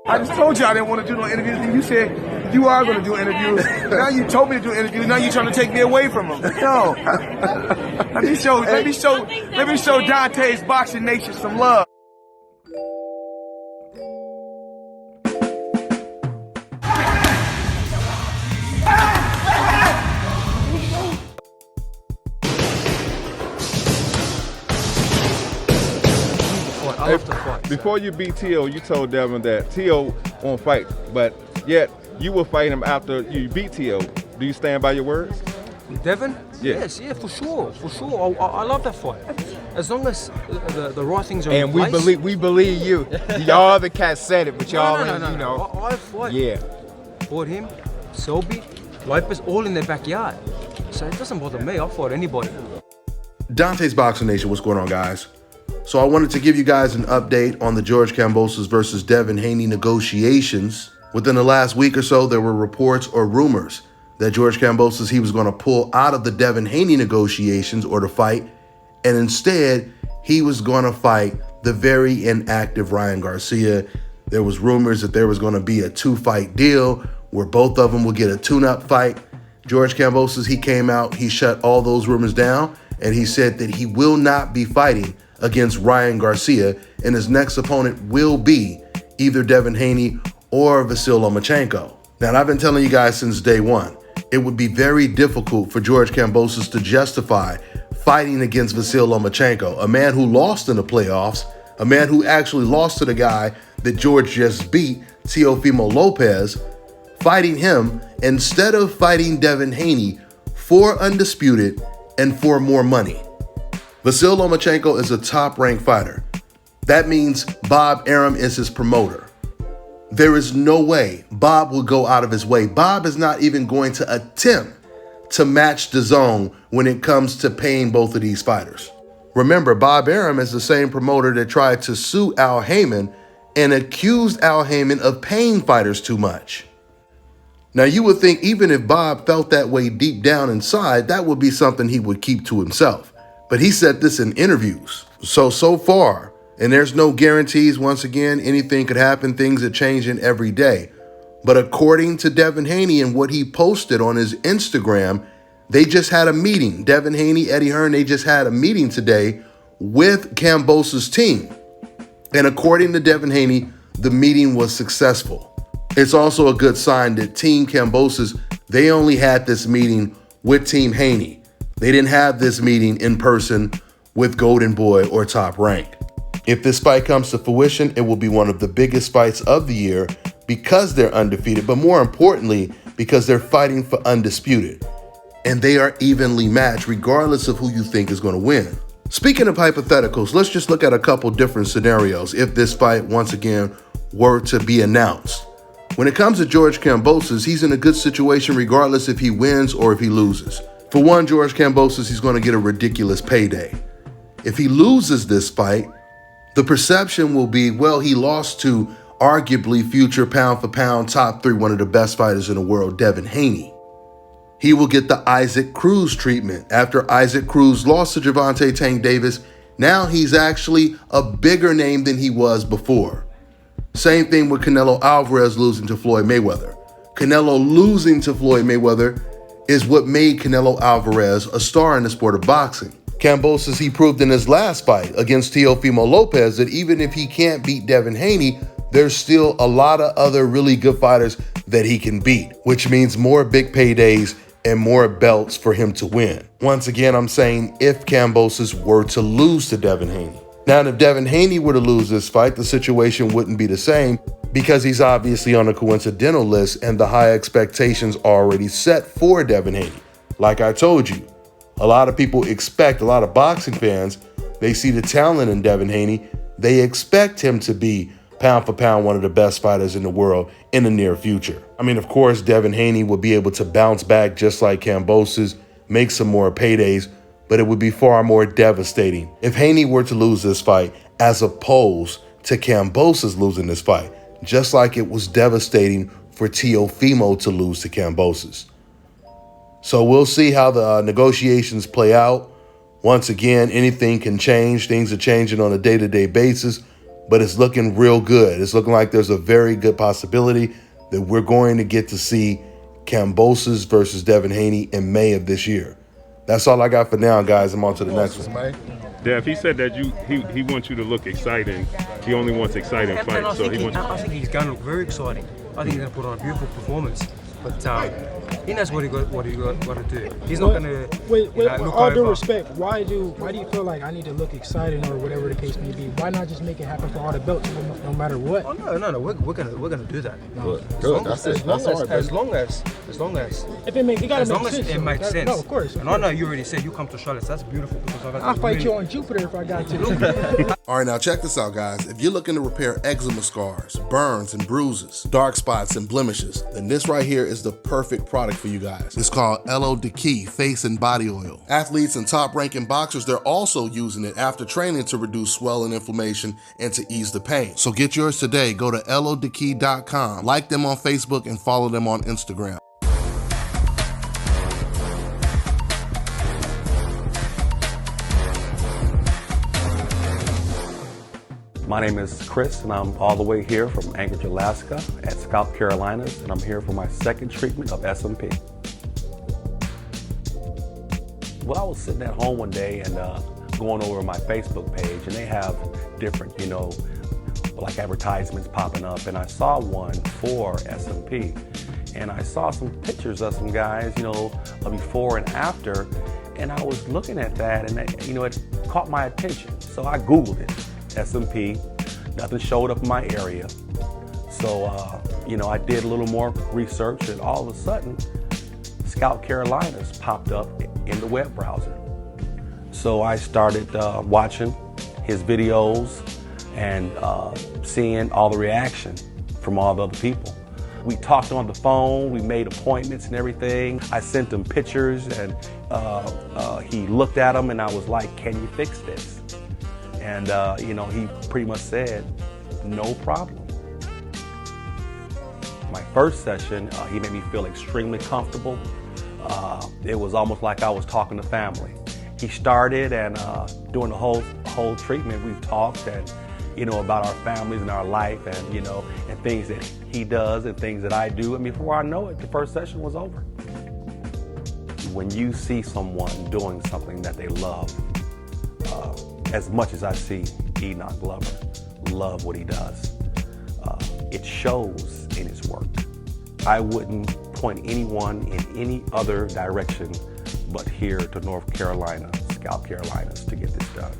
I just told you I didn't want to do no interviews, and you said you are going to do interviews. Now you told me to do interviews. Now you're trying to take me away from them. No. Let me show Dante's Boxing Nation some love. Before you beat T.O., you told Devin that T.O. won't fight, but yet you will fight him after you beat T.O. Do you stand by your words? Devin? Yeah. Yes, yeah, for sure. I love that fight. As long as the right things are in And place. we believe you. Y'all the cat said it, but y'all, No. I fought. Yeah. Fought him, Selby, Wipers, all in their backyard. So it doesn't bother me. I'll fight anybody. Dante's Boxing Nation, what's going on, guys? So I wanted to give you guys an update on the George Kambosos versus Devin Haney negotiations. Within the last week or so, there were reports or rumors that George Kambosos, he was going to pull out of the Devin Haney negotiations or the fight, and instead, he was going to fight the very inactive Ryan Garcia. There was rumors that there was going to be a 2-fight deal where both of them would get a tune-up fight. George Kambosos, he came out, he shut all those rumors down, and he said that he will not be fighting against Ryan Garcia, and his next opponent will be either Devin Haney or Vasyl Lomachenko. Now, I've been telling you guys since day one, it would be very difficult for George Kambosos to justify fighting against Vasyl Lomachenko, a man who lost in the playoffs, a man who actually lost to the guy that George just beat, Teofimo Lopez, fighting him instead of fighting Devin Haney for undisputed and for more money. Vasyl Lomachenko is a top-ranked fighter. That means Bob Arum is his promoter. There is no way Bob will go out of his way. Bob is not even going to attempt to match DAZN when it comes to paying both of these fighters. Remember, Bob Arum is the same promoter that tried to sue Al Haymon and accused Al Haymon of paying fighters too much. Now, you would think even if Bob felt that way deep down inside, that would be something he would keep to himself. But he said this in interviews. So far, and there's no guarantees, once again, anything could happen, things are changing every day. But according to Devin Haney and what he posted on his Instagram, they just had a meeting. Devin Haney, Eddie Hearn, they just had a meeting today with Kambosos' team. And according to Devin Haney, the meeting was successful. It's also a good sign that Team Kambosos, they only had this meeting with Team Haney. They didn't have this meeting in person with Golden Boy or Top Rank. If this fight comes to fruition, it will be one of the biggest fights of the year because they're undefeated, but more importantly, because they're fighting for undisputed. And they are evenly matched regardless of who you think is going to win. Speaking of hypotheticals, let's just look at a couple different scenarios if this fight, once again, were to be announced. When it comes to George Kambosos, he's in a good situation regardless if he wins or if he loses. For one, George Kambosos, he's going to get a ridiculous payday. If he loses this fight, the perception will be, well, he lost to arguably future pound-for-pound top 3, one of the best fighters in the world, Devin Haney. He will get the Isaac Cruz treatment. After Isaac Cruz lost to Gervonta Tank Davis, now he's actually a bigger name than he was before. Same thing with Canelo Alvarez losing to Floyd Mayweather. Canelo losing to Floyd Mayweather is what made Canelo Alvarez a star in the sport of boxing. Kambosos, he proved in his last fight against Teofimo Lopez that even if he can't beat Devin Haney, there's still a lot of other really good fighters that he can beat, which means more big paydays and more belts for him to win. Once again, I'm saying if Kambosos were to lose to Devin Haney. Now, if Devin Haney were to lose this fight, the situation wouldn't be the same because he's obviously on a coincidental list and the high expectations are already set for Devin Haney. Like I told you, a lot of people expect, a lot of boxing fans, they see the talent in Devin Haney. They expect him to be pound for pound one of the best fighters in the world in the near future. I mean, of course, Devin Haney will be able to bounce back just like Kambosos, make some more paydays, but it would be far more devastating if Haney were to lose this fight as opposed to Kambosos losing this fight, just like it was devastating for Teofimo to lose to Kambosos. So we'll see how the negotiations play out. Once again, anything can change. Things are changing on a day-to-day basis. but it's looking real good. It's looking like there's a very good possibility that we're going to get to see Kambosos versus Devin Haney in May of this year. That's all I got for now, guys. I'm on to the next one. Dev, he said that he wants you to look exciting. He only wants exciting And fights. I think he's going to look very exciting. I think he's going to put on a beautiful performance. But he knows what he got to do. He's not going to with look all due over. respect, why do you feel like I need to look exciting or whatever the case may be? Why not just make it happen for all the belts, no matter what? Oh no, we're gonna do that. Good. As long as If it gotta as make long as sense. it makes sense. No, of course. And I know you already said you come to Charlotte, so that's beautiful because I'll fight you on Jupiter if I got to. All right, now check this out, guys. If you're looking to repair eczema scars, burns and bruises, dark spots and blemishes, then this right here is the perfect product for you guys. It's called Elo Deki Face and Body Oil. Athletes and top-ranking boxers, they're also using it after training to reduce swelling, inflammation, and to ease the pain. So get yours today. Go to elodeki.com, like them on Facebook, and follow them on Instagram. My name is Chris, and I'm all the way here from Anchorage, Alaska at Scalp Carolinas, and I'm here for my second treatment of SMP. Well, I was sitting at home one day and going over my Facebook page, and they have different, like advertisements popping up, and I saw one for SMP, and I saw some pictures of some guys, before and after, and I was looking at that, and it caught my attention, so I Googled it. SMP, nothing showed up in my area. So, I did a little more research, and all of a sudden, Scalp Carolinas popped up in the web browser. So I started watching his videos and seeing all the reaction from all the other people. We talked on the phone, we made appointments and everything. I sent him pictures, and he looked at them, and I was like, can you fix this? And, he pretty much said, no problem. My first session, he made me feel extremely comfortable. It was almost like I was talking to family. He started, and during the whole treatment, we talked and, about our families and our life and, and things that he does and things that I do. And before I know it, the first session was over. When you see someone doing something that they love, as much as I see Enoch Glover love what he does, it shows in his work. I wouldn't point anyone in any other direction but here to North Carolina, Scalp Carolinas, to get this done.